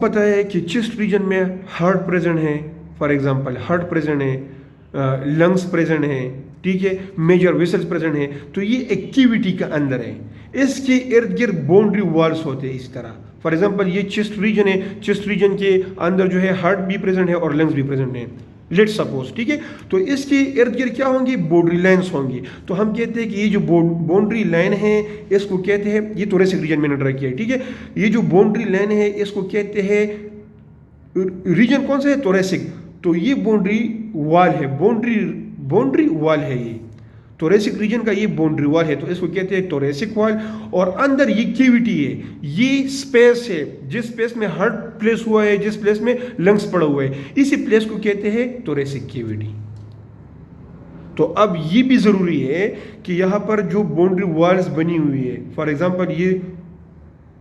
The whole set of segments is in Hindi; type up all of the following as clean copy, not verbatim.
पता है कि चेस्ट रीजन में हार्ट प्रेजेंट है, फॉर एग्जांपल हार्ट प्रेजेंट है, लंग्स प्रेजेंट है, ठीक है, मेजर वेसल्स प्रेजेंट है, तो ये एक कैविटी का अंदर है। इसके इर्द गिर्द बाउंड्री वॉल्स होते हैं इस तरह। फॉर एग्जांपल ये चेस्ट रीजन है, चेस्ट रीजन के अंदर जो है हार्ट भी प्रेजेंट है और लंग्स भी प्रेजेंट है, लेट्स सपोज, ठीक है। तो इसके इर्द गिर्द क्या होंगी, बाउंड्री लाइन्स होंगी। तो हम कहते हैं कि ये जो बाउंड्री लाइन है इसको कहते हैं, ये थोरेसिक रीजन मैंने ड्रा किया है, ठीक है। ये जो बाउंड्री लाइन है इसको कहते हैं, रीजन कौन सा है, थोरेसिक। तो ये बाउंड्री वॉल है, बाउंड्री वॉल है, ये थोरेसिक रीजन का ये बाउंड्री वॉल है, तो इसको कहते हैं थोरेसिक वॉल। और अंदर ये कैविटी है, ये स्पेस है, जिस स्पेस में हार्ट प्लेस हुआ है, जिस प्लेस में लंग्स पड़ा हुआ है, इसी प्लेस को कहते हैं थोरेसिक कैविटी। तो अब ये भी जरूरी है कि यहां पर जो बाउंड्री वॉल्स बनी हुई है, फॉर एग्जांपल ये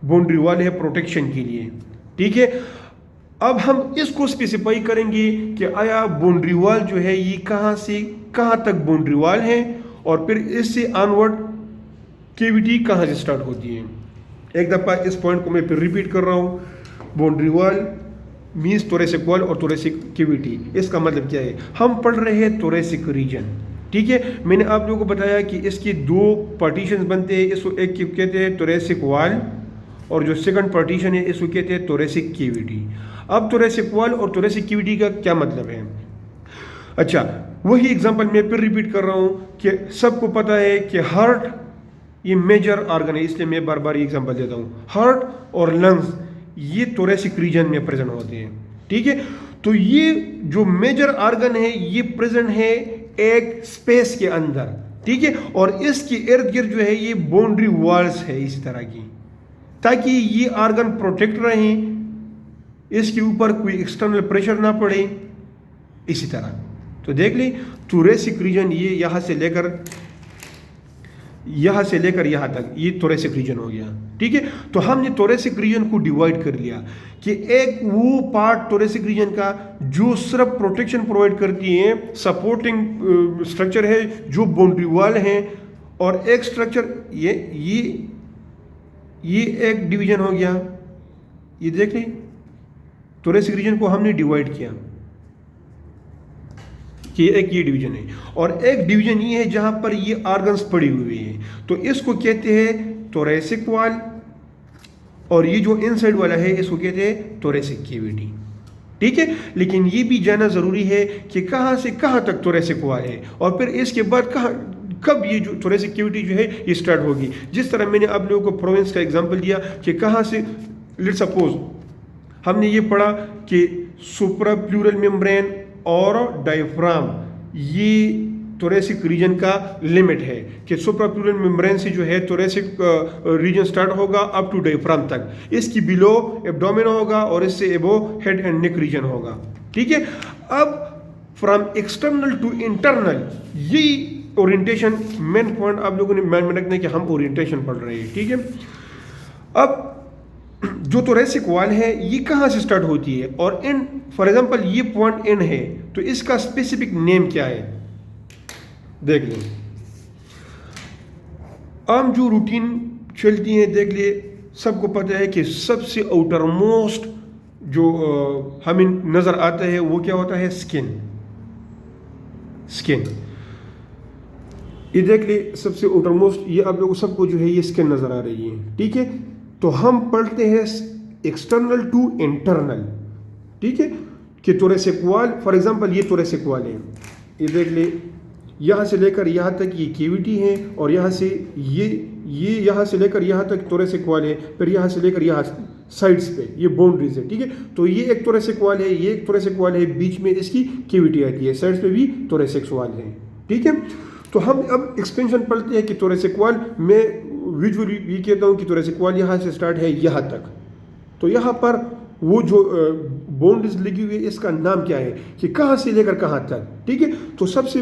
बाउंड्री वॉल है प्रोटेक्शन के लिए, ठीक है। अब हम इसको स्पेसिफाई करेंगे कि आया बाउंड्री वॉल जो है ये कहां से कहां तक बाउंड्री वॉल है, और फिर इससे ऑनवर्ड कैविटी कहां से स्टार्ट होती है। एक दफा इस पॉइंट को मैं फिर रिपीट कर रहा हूं, boundary wall means thoracic wall और थोरेसिक कैविटी। इसका मतलब क्या है, हम पढ़ रहे हैं थोरेसिक रीजन, ठीक है। मैंने आप लोगों को बताया कि इसके दो पार्टीशन बनते हैं, इसको एक कहते हैं थोरेसिक वॉल, और जो सेकंड पार्टीशन है इसको कहते हैं थोरेसिक कैविटी। अब थोरेसिक वॉल और थोरेसिक कैविटी का क्या मतलब है। अच्छा, वही एग्जांपल मैं फिर रिपीट कर रहा हूं कि सबको पता है कि हार्ट ये मेजर ऑर्गन है, इसलिए मैं बार बार ये एग्जांपल देता हूं। हार्ट और लंग्स ये थोरेसिक रीजन में प्रेजेंट होते हैं, ठीक है। तो ये जो मेजर ऑर्गन है ये प्रेजेंट है एक स्पेस के अंदर, ठीक है। और इसके इर्द गिर्द जो है ये बाउंड्री वॉल्स है इस तरह की, ताकि ये ऑर्गन प्रोटेक्ट रहे, इसके ऊपर कोई एक्सटर्नल प्रेशर ना पड़े, इसी तरह। तो देख ली थोरेसिक रीजन ये यहां से लेकर यहां तक ये थोरेसिक रीजन हो गया, ठीक है। तो हमने थोरेसिक रीजन को डिवाइड कर लिया कि एक वो पार्ट थोरेसिक रीजन का जो सिर्फ प्रोटेक्शन प्रोवाइड करती है, सपोर्टिंग स्ट्रक्चर है जो बाउंड्री वॉल है, और एक स्ट्रक्चर ये एक डिवीजन हो गया। ये देख ली थोरेसिक रीजन को हमने डिवाइड किया कि एक ये डिवीजन है, और एक डिवीजन ये है जहां पर ये ऑर्गन्स पड़ी हुई है, तो इसको कहते हैं थोरेसिक वॉल, और ये जो इनसाइड वाला है इसको कहते हैं थोरेसिक कैविटी, ठीक है। लेकिन ये भी जानना जरूरी है कि कहां से कहां तक थोरेसिक वॉल है, और फिर इसके बाद कब ये जो थोरेसिक कैविटी जो है ये स्टार्ट होगी। जिस तरह मैंने आप लोगों को प्रोविंस का एग्जांपल दिया कि कहां से, लेट्स सपोज हमने ये पढ़ा कि सुप्राप्लूरल मेम्ब्रेन और डायफ्राम ये थोरेसिक रीजन का लिमिट है, कि सुप्राप्लूरल मेम्ब्रेन से जो है थोरेसिक रीजन स्टार्ट होगा अप टू डायफ्राम तक, इसकी बिलो एब्डोमेन होगा और इससे एबो हेड एंड नेक रीजन होगा, ठीक है। अब फ्रॉम एक्सटर्नल टू इंटरनल, ये ओरिएंटेशन मेन पॉइंट आप लोगों ने ध्यान में रखना है कि हम ओरिएंटेशन पढ़ रहे हैं, ठीक है। अब जो थोरेसिक वॉल है ये कहां से स्टार्ट होती है, और इन फॉर एग्जांपल ये पॉइंट इन है, तो इसका स्पेसिफिक नेम क्या है, देख लें। आम जो रूटीन चलती है, देख लिए सबको पता है कि सबसे आउटर मोस्ट जो हमें नजर आता है वो क्या होता है, स्किन। ये देख ले सबसे आउटर मोस्ट, ये आप लोगों सबको जो है ये स्किन नजर आ रही है, ठीक है। तो हम पढ़ते हैं एक्सटर्नल टू इंटरनल, ठीक है, कि थोरेसिक वॉल, फॉर एग्जांपल ये थोरेसिक वॉल है, ये देख ले यहाँ से लेकर यहाँ तक ये कैविटी है, और यहाँ से ये यहाँ से लेकर यहाँ तक थोरेसिक वॉल है, फिर यहाँ से लेकर यहाँ साइड्स पे ये बाउंड्रीज है, ठीक है। तो ये एक थोरेसिक वॉल है, ये एक थोरेसिक वॉल है, बीच में इसकी कैविटी आती है, साइड्स पे भी थोरेसिक वॉल है, ठीक है। तो हम अब एक्सपेंशन पढ़ते हैं कि थोरेसिक वॉल में विजुअली ये कहता हूँ कि थोरेसिक वॉल यहाँ से स्टार्ट है यहाँ तक, तो यहाँ पर वो जो बाउंड्रीज लगी हुई है इसका नाम क्या है, कि कहाँ से लेकर कहाँ तक, ठीक है। तो सबसे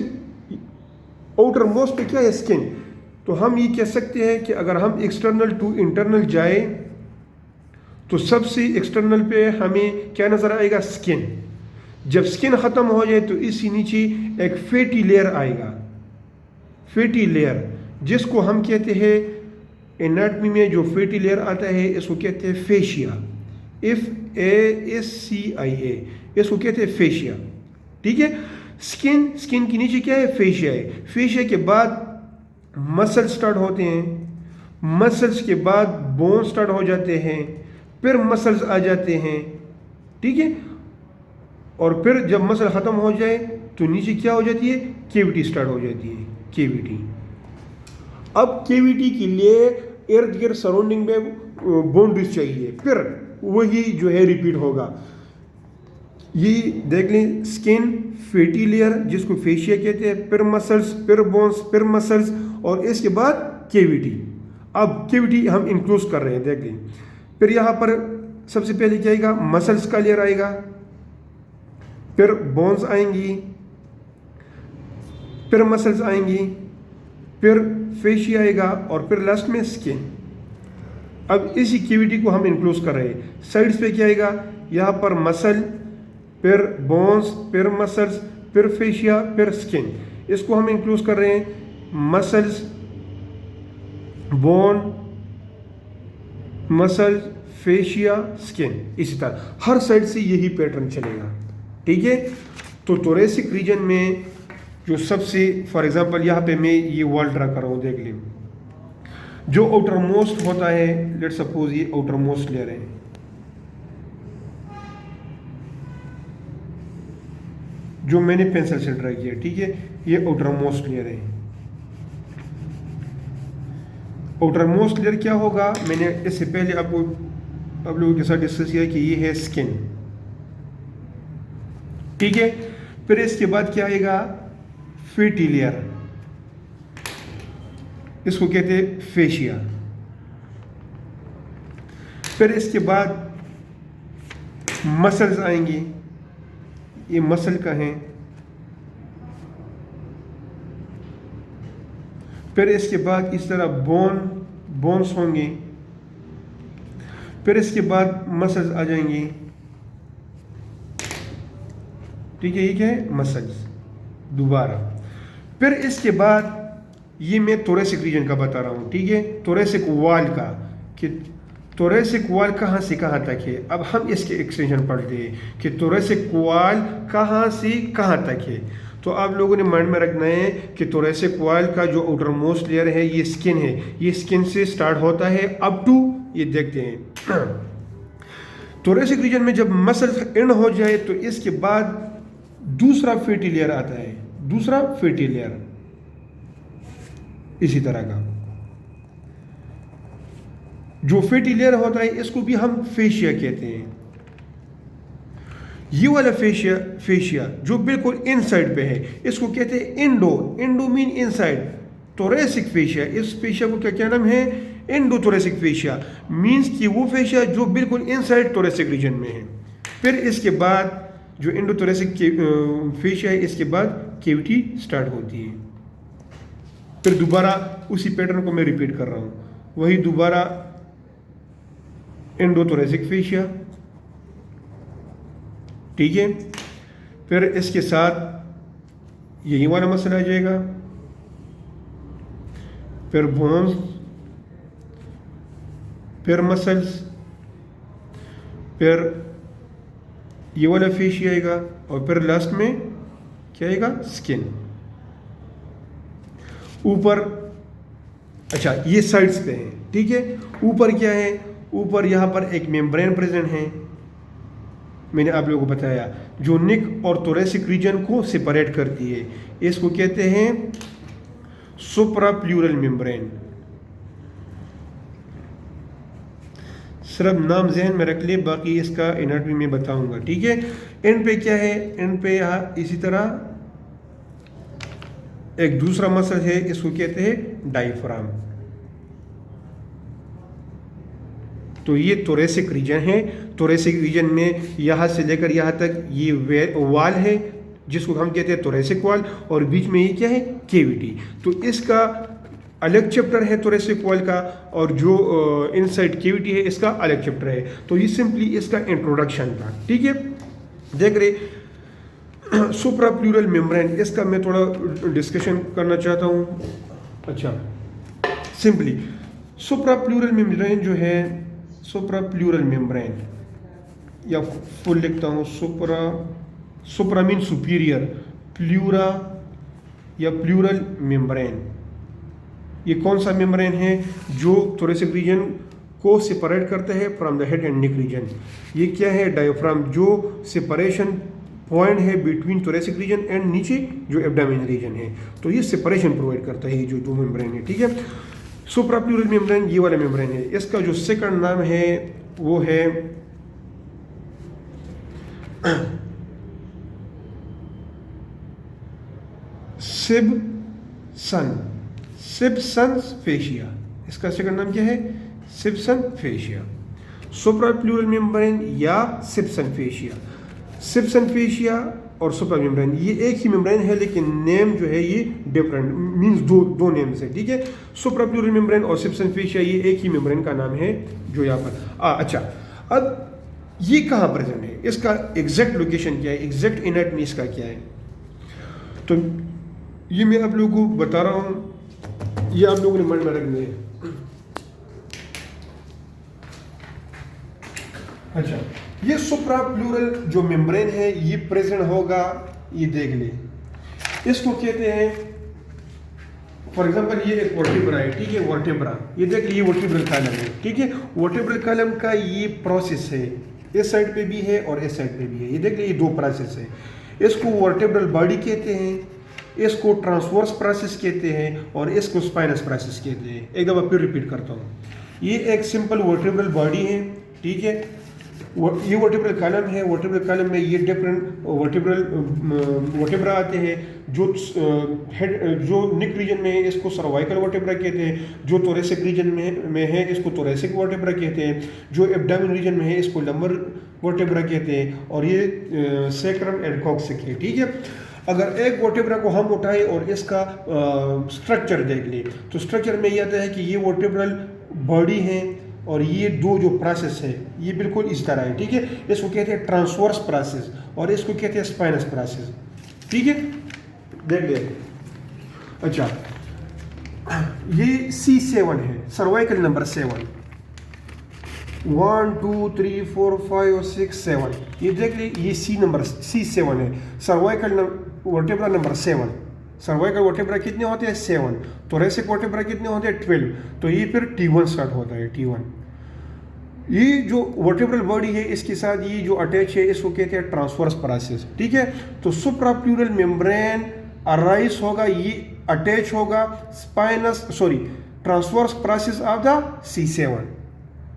आउटर मोस्ट पे क्या है, स्किन। तो हम ये कह सकते हैं कि अगर हम एक्सटर्नल टू इंटरनल जाए तो सबसे एक्सटर्नल पे हमें क्या नजर आएगा, स्किन। जब स्किन खत्म हो जाए तो इसी नीचे एक फैटी लेयर आएगा, फैटी लेयर, जिसको हम कहते हैं एनाटॉमी में जो फैटी लेयर आता है इसको कहते हैं फेशिया। FASCIA, इसको कहते हैं फेशिया। ठीक है, स्किन के नीचे क्या है? फेशिया है। फेशिया के बाद मसल्स स्टार्ट होते हैं, मसल्स के बाद बोन स्टार्ट हो जाते हैं, फिर मसल्स आ जाते हैं। ठीक है, और फिर जब मसल ख़त्म हो जाए तो नीचे क्या हो जाती है? केविटी स्टार्ट हो जाती है, केविटी। अब केविटी के लिए इर्द गिर्द सराउंडिंग में बाउंड्रीज चाहिए, फिर वही जो है रिपीट होगा। ये देख लें, स्किन, फैटी लेयर जिसको फेशिया कहते हैं, फिर मसल्स, फिर बोन्स, फिर मसल्स, और इसके बाद केविटी। अब केविटी हम इंक्लूड कर रहे हैं, देख लें। फिर यहाँ पर सबसे पहले क्या आएगा? मसल्स का लेयर आएगा, फिर बोन्स आएंगी, फिर मसल्स आएंगी, फिर फेशिया आएगा, और फिर लास्ट में स्किन। अब इसी केविटी को हम इंक्लूड कर रहे हैं। साइड्स पे क्या आएगा? यहाँ पर मसल, फिर बोन्स, फिर मसल्स, फिर फेशिया, फिर स्किन। इसको हम इंक्लूड कर रहे हैं, muscles, bone, muscles, fascia, skin. इसी तरह हर साइड से यही पैटर्न चलेगा। ठीक है, तो थोरेसिक रीजन में जो सबसे, फॉर एग्जांपल यहाँ पे मैं ये वॉल ड्रा कर रहा हूँ, देख लें। जो आउटर मोस्ट होता है, लेट सपोज ये आउटर मोस्ट लेयर है, जो मैंने पेंसिल से ड्रा किया। ठीक है, ये आउटर मोस्ट लेयर है। आउटर मोस्ट लेयर क्या होगा? मैंने इससे पहले आप लोगों के साथ डिस्कस किया कि ये है स्किन। ठीक है, फिर इसके बाद क्या आएगा? फैटी लेयर, इसको कहते हैं फेशिया। फिर इसके बाद मसल्स आएंगी, ये मसल का है। फिर इसके बाद इस तरह बोन्स होंगे, फिर इसके बाद मसल्स आ जाएंगी। ठीक है, ये क्या है? मसल्स दोबारा। फिर इसके बाद ये मैं थोरेसिक रीजन का बता रहा हूँ। ठीक है, थोरेसिक वॉल का, कि थोरेसिक वॉल कहाँ से कहाँ तक है। अब हम इसके एक्सटेंशन पढ़ते हैं कि थोरेसिक वॉल कहाँ से कहाँ तक है। तो आप लोगों ने माइंड में रखना है कि थोरेसिक वॉल का जो आउटर मोस्ट लेयर है ये स्किन है। ये स्किन से स्टार्ट होता है अप टू, ये देखते हैं थोरेसिक रीजन में जब मसल एंड हो जाए तो इसके बाद दूसरा फैटी लेयर आता है, दूसरा फैटी लेयर इसी तरह का। जो फैटी लेयर होता है इसको भी हम फेशिया कहते हैं। ये वाला फेशिया जो बिल्कुल इनसाइड पे है इसको कहते हैं Indo mean inside. Thoracic fascia, इस फेशिया को क्या नाम है? एंडोथोरेसिक फेशिया। मीन्स कि वो फेशिया जो बिल्कुल इनसाइड थोरेसिक रीजन में है। फिर इसके बाद जो एंडोथोरेसिक फेशिया है, इसके बाद केविटी स्टार्ट होती है। फिर दोबारा उसी पैटर्न को मैं रिपीट कर रहा हूँ, वही दोबारा एंडोथोरेसिक फेशिया। ठीक है, फिर इसके साथ यही वाला मसल आ जाएगा, फिर बोन्स, फिर मसल्स, फिर ये वाला फेशिया आएगा, और फिर लास्ट में क्या आएगा? स्किन। ऊपर, अच्छा ये साइड्स पे है। ठीक है, ऊपर क्या है? ऊपर यहाँ पर एक मेम्ब्रेन प्रेजेंट है, मैंने आप लोगों को बताया, जो नेक और थोरेसिक रीजन को सेपरेट करती है। इसको कहते हैं सुप्राप्लूरल मेम्ब्रेन। सिर्फ नाम जहन में रख ले, बाकी इसका एनाटॉमी में बताऊंगा। ठीक है, एंड पे क्या है? एंड पे यहाँ इसी तरह एक दूसरा मसल है, इसको कहते हैं डायफ्राम। तो ये थोरेसिक रीजन है। थोरेसिक रीजन में यहाँ से लेकर यहाँ तक ये वाल है जिसको हम कहते हैं थोरेसिक वाल, और बीच में ये क्या है? केविटी। तो इसका अलग चैप्टर है थोरेसिक वाल का, और जो इनसाइड केविटी है इसका अलग चैप्टर है। तो ये सिंपली इसका इंट्रोडक्शन था। ठीक है, देख रहे सुप्राप्लूरल मेम्ब्रेन, इसका मैं थोड़ा डिस्कशन करना चाहता हूँ। अच्छा, सिंपली सुप्राप्लूरल मेम्ब्रेन जो है, सुप्राप्लूरल मेम्ब्रेन या फुल लिखता हूँ, सुप्रा मीन सुपीरियर, प्लूरा या प्लूरल मेम्ब्रेन। ये कौन सा मेम्ब्रेन है जो थोरेसिक रीजन को सेपरेट करते हैं from the head and neck region. ये क्या है? डायफ्राम, जो सेपरेशन पॉइंट है बिटवीन थोरेसिक रीजन एंड नीचे जो एब्डोमेन रीजन है, तो ये सेपरेशन प्रोवाइड करता है, ये जो दो मेम्ब्रेन है, ठीक है। सुप्राप्लूरल मेम्ब्रेन ये वाला मेम्ब्रेन है। इसका जो सेकंड नाम है वो है सिब्सन फेशिया। इसका सेकंड नाम क्या है? सिब्सन फेशिया। सुप्राप्लूरल मेम्ब्रेन या सिब्सन फेशिया। सिब्सन फेशिया और सुप्रा मेम्ब्रेन ये एक ही मेम्ब्रेन है, लेकिन नेम जो है ये डिफरेंट, मींस दो नेम्स है, ठीक है। सुप्राप्लूरल मेम्ब्रेन और सिब्सन फेशिया ये एक ही मेम्ब्रेन का नाम है जो यहाँ पर अच्छा। अब ये कहाँ प्रेजेंट है, इसका एग्जैक्ट लोकेशन क्या है, एग्जैक्ट एनाटॉमी इसका क्या है, तो ये मैं आप लोगों को बता रहा हूँ, ये आप लोगों ने मन में रखना है। अच्छा, ये सुप्राप्लूरल जो मेम्ब्रेन है ये प्रेजेंट होगा, ये देख ले, इसको कहते हैं, फॉर एग्जांपल ये एक वर्टिब्रा है, ठीक है, वर्टिब्रा, ये देख लीजिए वर्टिब्रल कॉलम है, ठीक है। वर्टिब्रल कॉलम का ये प्रोसेस है, इस साइड पे भी है और इस साइड पे भी है, ये देख लीजिए दो प्रोसेस है। इसको वर्टिब्रल बॉडी कहते हैं, इसको ट्रांसवर्स प्रोसेस कहते हैं और इसको स्पाइनस प्रोसेस कहते हैं। एक दफ़ा फिर रिपीट करता हूँ, ये एक सिंपल वर्टिब्रल बॉडी है, ठीक है, ये वर्टिब्रल कॉलम है। वर्टिब्रल कॉलम में ये डिफरेंट वर्टिब्रा आते हैं, जो हेड जो नेक रीजन में है इसको सर्वाइकल वर्टिब्रा कहते हैं, जो थोरेसिक रीजन में है इसको थोरेसिक वर्टिब्रा कहते हैं, जो एब्डोमेन रीजन में है इसको लंबर वर्टिब्रा कहते हैं, और ये सैक्रम एंड कॉक्सिक है, ठीक है। अगर एक वर्टिब्रा को हम उठाएं और इसका स्ट्रक्चर देख लें, तो स्ट्रक्चर में ये आता है कि ये वर्टिब्रल बॉडी है और ये दो जो प्रोसेस है ये बिल्कुल इस तरह है, ठीक है। इसको कहते हैं ट्रांसवर्स प्रोसेस और इसको कहते हैं स्पाइनस प्रोसेस, ठीक है, देख ले। अच्छा, ये C7 है, सर्वाइकल नंबर 7, 1 2 3 4 5 और 6 7, ये देख ले, ये C7 है, cervical vertebra number 7। Cervical vertebra कितने होते हैं? 7। थोरेसिक वर्टिब्रा कितने होते हैं? 12। तो ये फिर T1 स्टार्ट होता है, T1। ये जो वर्टिब्रल बॉडी है इसके साथ ये जो अटैच है इसको कहते हैं ट्रांसवर्स प्रोसेस, ठीक है। तो सुप्राप्लूरल मेम्ब्रेन अराइज होगा, ये अटैच होगा transverse process of the C7।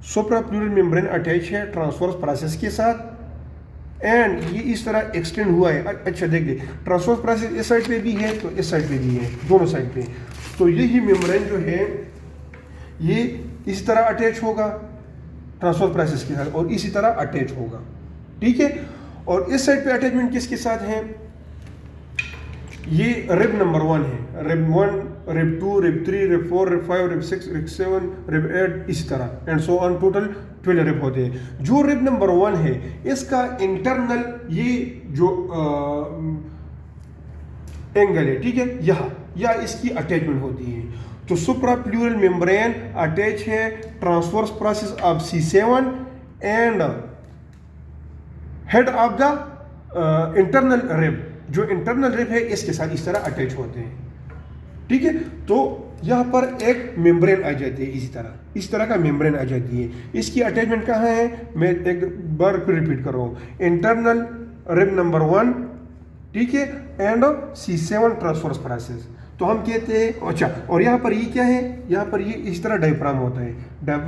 Suprapleural membrane attach है ट्रांसवर्स प्रोसेस के साथ एंड ये इस तरह एक्सटेंड हुआ है। अच्छा देख ले, ट्रांसवर्स प्रोसेस इस साइड पे भी है तो इस साइड पे भी है, दोनों साइड पे। तो यही मेम्ब्रेन जो है ये इस तरह अटैच होगा ट्रांसवर्स प्रोसेस के साथ और इसी तरह अटैच होगा, ठीक है। और इस साइड पे अटैचमेंट किसके साथ है? ये रिब नंबर 1 है, rib 1, rib 2, rib 3, rib 4, rib 5, rib 6, rib 7, rib 8, इसी तरह and so on, total 12 rib होते हैं। जो रिब नंबर 1 है इसका इंटरनल ये जो एंगल है, ठीक है, या इसकी अटैचमेंट होती है। तो सुप्राप्लूरल मेम्ब्रेन अटैच है transverse process of C7 and head of the internal rib, जो इंटरनल रिब है इसके साथ इस तरह अटैच होते हैं, ठीक है। तो यहाँ पर एक मेम्ब्रेन आ जाती है, इस तरह का मेम्ब्रेन आ जाती है। इसकी अटैचमेंट कहाँ है? मैं एक बार फिर रिपीट कर रहा हूँ, इंटरनल रिब नंबर 1, ठीक है, एंड C7 ट्रांसवर्स प्रोसेस। तो हम कहते हैं, अच्छा, और यहाँ पर ये क्या है? यहाँ पर ये इस तरह डायफ्राम होता है, डायफ्राम